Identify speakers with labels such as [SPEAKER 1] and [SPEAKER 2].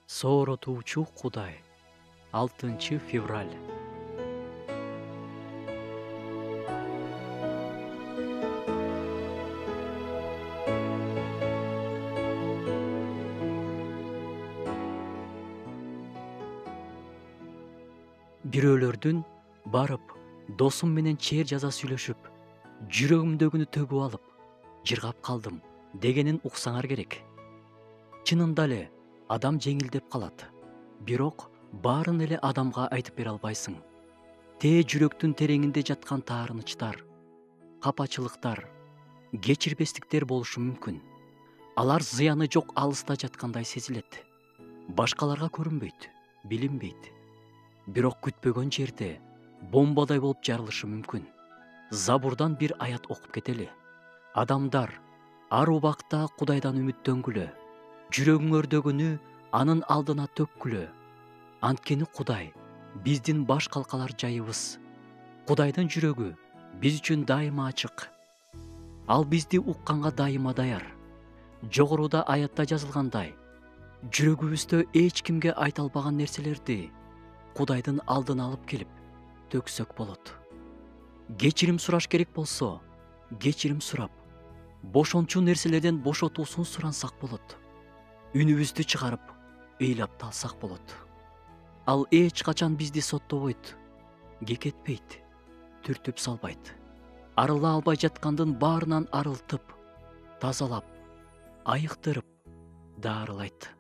[SPEAKER 1] Сооротуучу Кудай. 6 февраль. Бирөөлөрдүн барып, досум менен чээр жаза сүйлөшүп, жүрөгүмдөгүнү төгүп алып, жыргап калдым дегенин уксаңар керек. Чынында эле адам жеңилдеп калат. Бирок баарын эле адамга айтып бере албайсың. Тээ жүрөктүн тереңинде жаткан таарынычтар, капачылыктар, кечирбестиктер болушу мүмкүн. Алар зыяны жок алыста жаткандай сезилет. Башкаларга көрүнбөйт, билинбейт. Бирок күтпөгөн жерде бомбадай болуп жарылышы мүмкүн. Забурдан бир аят окуп кетели. Адамдар ар убакта Кудайдан үмүттөнгүлө, жүрөгүңөрдөгүнү анын алдына төккүлө. Анткени Кудай биздин баш калкалар жайыбыз. Кудайдын жүрөгү биз үчүн дайыма ачык. Ал бизди укканга дайыма даяр. Жогоруда аятта жазылгандай, жүрөгүбүздө эч кимге айта албаган нерселерди Кудайдын алдына алып келип төксөк болот. Кечирим сураш керек болсо, кечирим сурап, бошончу нерселерден бошотуусун сурансак болот. Үнүбүздү чыгарып, ыйлап талсак болот. Ал эч качан бизди соттобойт, кекетпейт, түртүп салбайт. Арыла албай жаткандын баарынан арылтып, тазалап, айыктырып, даарылайт.